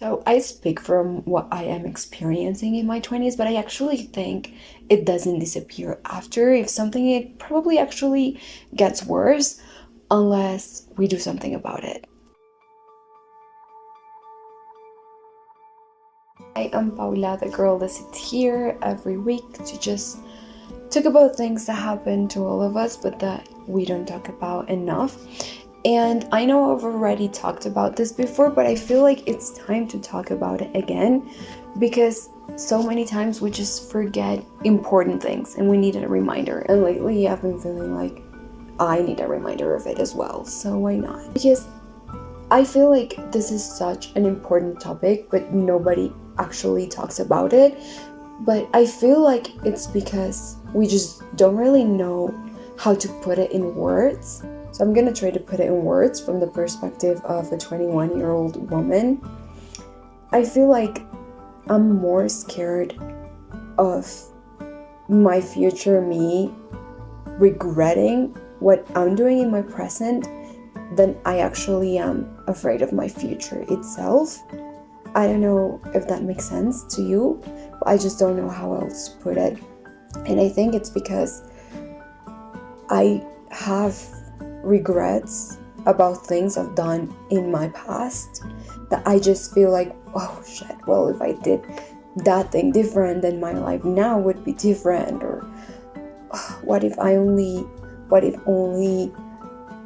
So I speak from what I am experiencing in my 20s, but I actually think it doesn't disappear after. If something, it probably actually gets worse unless we do something about it. I am Paula, the girl that sits here every week to just talk about things that happen to all of us, but that we don't talk about enough. And I know I've already talked about this before, but I feel like it's time to talk about it again because so many times we just forget important things and we need a reminder. And lately I've been feeling like I need a reminder of it as well, so why not? Because I feel like this is such an important topic, but nobody actually talks about it. But I feel like it's because we just don't really know how to put it in words. So I'm gonna try to put it in words from the perspective of a 21-year-old woman. I feel like I'm more scared of my future me regretting what I'm doing in my present than I actually am afraid of my future itself. I don't know if that makes sense to you, but I just don't know how else to put it. And I think it's because I have regrets about things I've done in my past that I just feel like, oh shit, well, if I did that thing different, then my life now would be different. Or what if only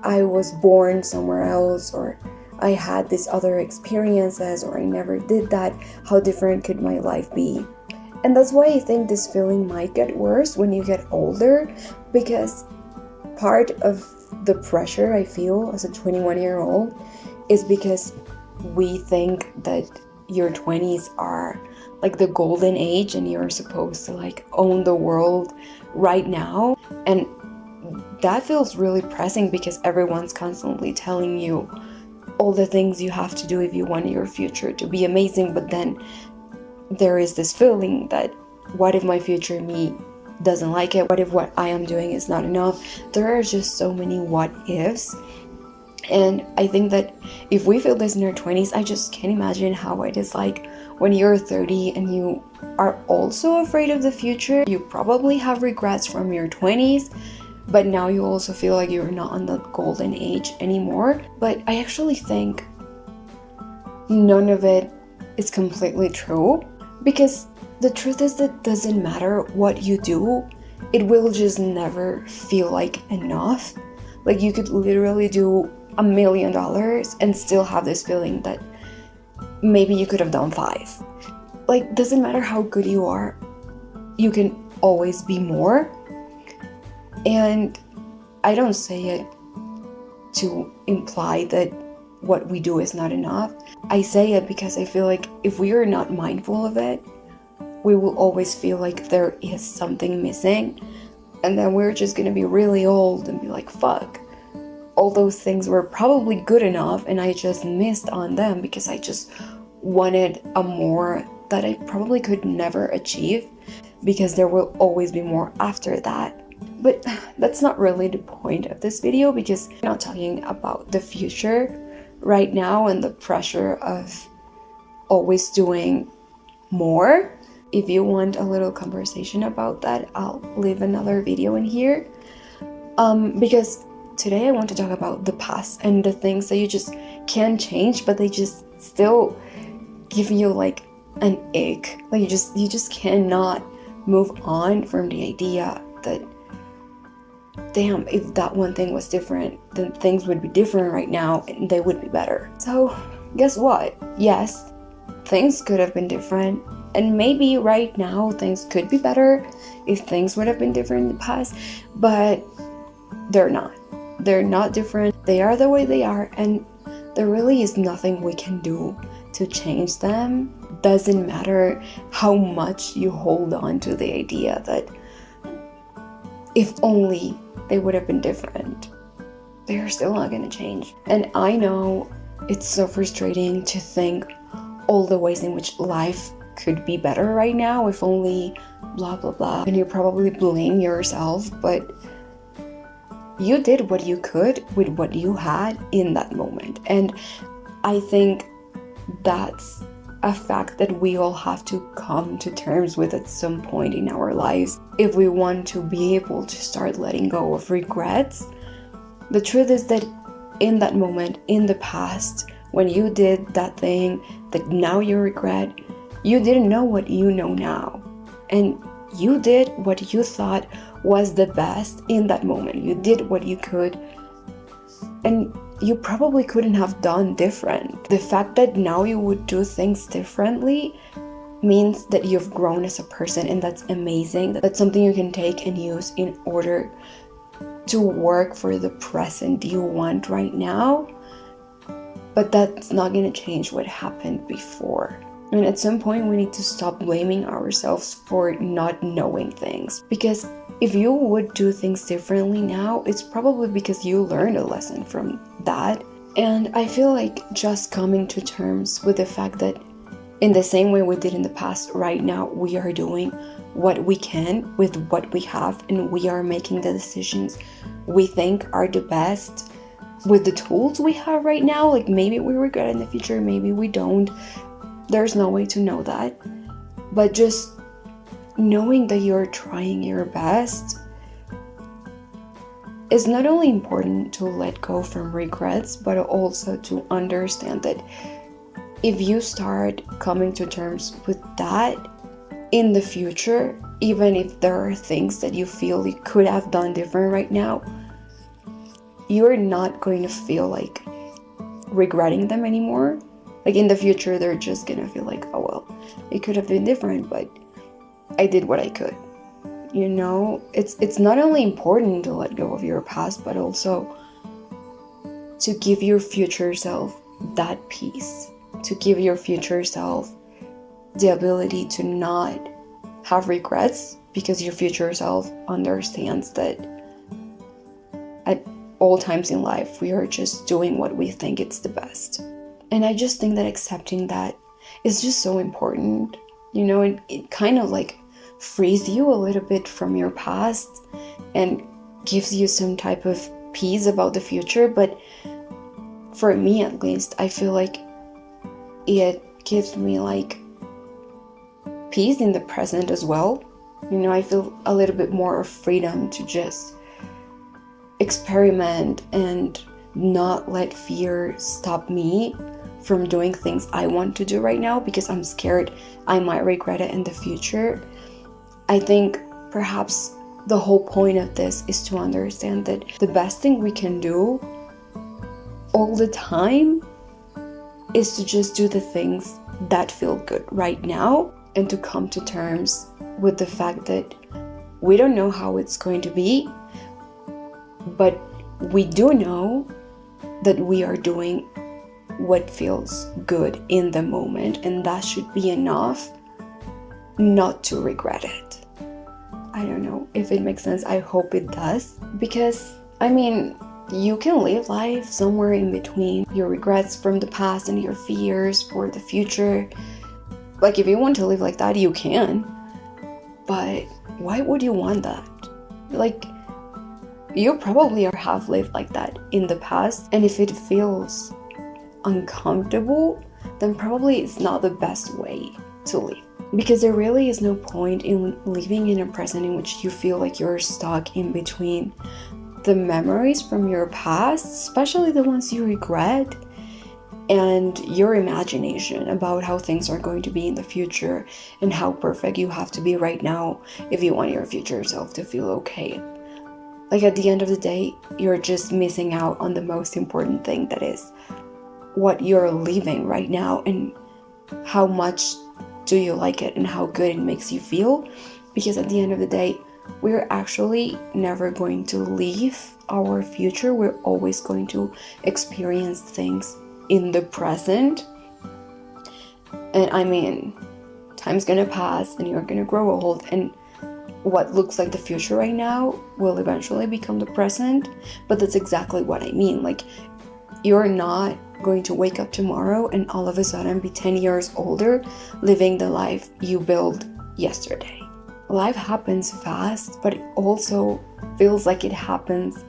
I was born somewhere else, or I had these other experiences, or I never did that, how different could my life be? And that's why I think this feeling might get worse when you get older, because part of the pressure I feel as a 21-year-old is because we think that your 20s are like the golden age and you're supposed to like own the world right now. And that feels really pressing because everyone's constantly telling you all the things you have to do if you want your future to be amazing. But then there is this feeling that what if my future me doesn't like it? What if what I am doing is not enough? There are just so many what ifs. And I think that if we feel this in our 20s, I just can't imagine how it is like when you're 30 and you are also afraid of the future. You probably have regrets from your 20s, but now you also feel like you're not on the golden age anymore. But I actually think none of it is completely true, because the truth is that it doesn't matter what you do, it will just never feel like enough. Like you could literally do $1 million and still have this feeling that maybe you could have done 5. Like, doesn't matter how good you are, you can always be more. And I don't say it to imply that what we do is not enough. I say it because I feel like if we are not mindful of it, we will always feel like there is something missing, and then we're just gonna be really old and be like, fuck, all those things were probably good enough and I just missed on them because I just wanted a more that I probably could never achieve, because there will always be more after that. But that's not really the point of this video, because I'm not talking about the future right now and the pressure of always doing more. If you want a little conversation about that, I'll leave another video in here. Because today I want to talk about the past and the things that you just can't change, but they just still give you like an ick. Like you just cannot move on from the idea that, damn, if that one thing was different, then things would be different right now and they would be better. So guess what? Yes, things could have been different. And maybe right now things could be better if things would have been different in the past, but they're not. They're not different. They are the way they are, and there really is nothing we can do to change them. Doesn't matter how much you hold on to the idea that if only they would have been different, they're still not going to change. And I know it's so frustrating to think all the ways in which life could be better right now if only blah blah blah, and you probably blame yourself, but you did what you could with what you had in that moment. And I think that's a fact that we all have to come to terms with at some point in our lives if we want to be able to start letting go of regrets. The truth is that in that moment, in the past, when you did that thing that now you regret, you didn't know what you know now. And you did what you thought was the best in that moment. You did what you could, and you probably couldn't have done different. The fact that now you would do things differently means that you've grown as a person, and that's amazing. That's something you can take and use in order to work for the present you want right now. But that's not going to change what happened before. And at some point, we need to stop blaming ourselves for not knowing things. Because if you would do things differently now, it's probably because you learned a lesson from that. And I feel like just coming to terms with the fact that in the same way we did in the past, right now we are doing what we can with what we have, and we are making the decisions we think are the best with the tools we have right now. Like, maybe we regret in the future, maybe we don't. There's no way to know that. But just knowing that you're trying your best is not only important to let go from regrets, but also to understand that if you start coming to terms with that in the future, even if there are things that you feel you could have done different right now, you're not going to feel like regretting them anymore. Like, in the future, they're just gonna feel like, oh well, it could have been different, but I did what I could. You know, it's not only important to let go of your past, but also to give your future self that peace, to give your future self the ability to not have regrets, because your future self understands that at all times in life, we are just doing what we think it's the best. And I just think that accepting that is just so important. You know, it kind of like frees you a little bit from your past and gives you some type of peace about the future. But for me, at least, I feel like it gives me like peace in the present as well. You know, I feel a little bit more of freedom to just experiment and not let fear stop me from doing things I want to do right now, because I'm scared I might regret it in the future. I think perhaps the whole point of this is to understand that the best thing we can do all the time is to just do the things that feel good right now, and to come to terms with the fact that we don't know how it's going to be, but we do know that we are doing what feels good in the moment, and that should be enough not to regret it. I don't know if it makes sense. I hope it does, because I mean, you can live life somewhere in between your regrets from the past and your fears for the future. Like, if you want to live like that, you can, but why would you want that? Like, you probably have lived like that in the past, and if it feels uncomfortable, then probably it's not the best way to live, because there really is no point in living in a present in which you feel like you're stuck in between the memories from your past, especially the ones you regret, and your imagination about how things are going to be in the future and how perfect you have to be right now if you want your future self to feel okay. Like, at the end of the day, you're just missing out on the most important thing, that is what you're living right now, and how much do you like it and how good it makes you feel. Because at the end of the day, we're actually never going to leave our future. We're always going to experience things in the present. And I mean, time's gonna pass and you're gonna grow old, and what looks like the future right now will eventually become the present. But that's exactly what I mean. Like, you're not going to wake up tomorrow and all of a sudden be 10 years older living the life you built yesterday. Life happens fast, but it also feels like it happens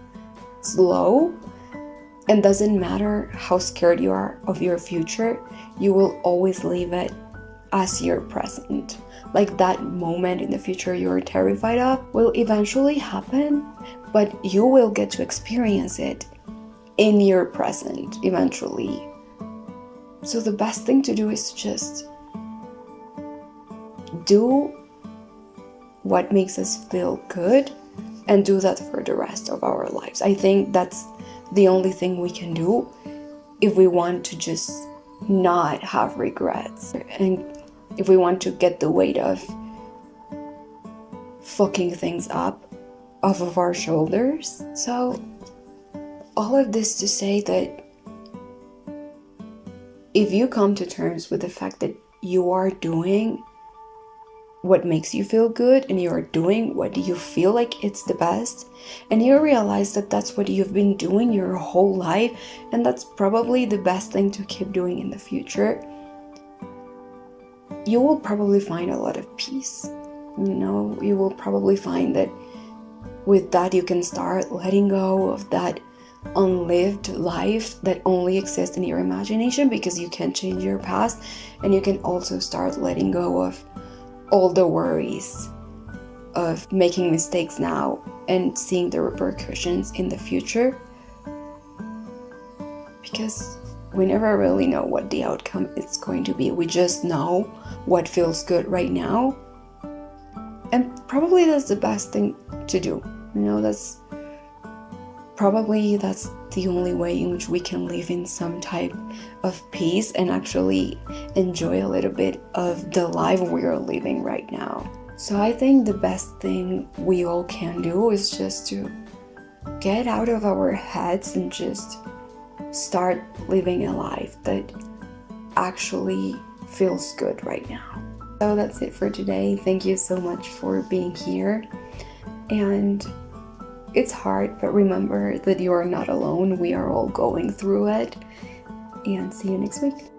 slow. And doesn't matter how scared you are of your future, you will always leave it as your present. Like that moment in the future you're terrified of will eventually happen, but you will get to experience it in your present eventually. So the best thing to do is just do what makes us feel good and do that for the rest of our lives. I think that's the only thing we can do if we want to just not have regrets, and if we want to get the weight of fucking things up off of our shoulders. So all of this to say that if you come to terms with the fact that you are doing what makes you feel good and you're doing what you feel like it's the best, and you realize that that's what you've been doing your whole life, and that's probably the best thing to keep doing in the future, you will probably find a lot of peace. You will probably find that with that you can start letting go of that unlived life that only exists in your imagination, because you can't change your past, and you can also start letting go of all the worries of making mistakes now and seeing the repercussions in the future, because we never really know what the outcome is going to be. We just know what feels good right now, and probably that's the best thing to do. That's the only way in which we can live in some type of peace and actually enjoy a little bit of the life we're living right now. So I think the best thing we all can do is just to get out of our heads and just start living a life that actually feels good right now. So that's it for today. Thank you so much for being here. And it's hard, but remember that you are not alone. We are all going through it. And see you next week.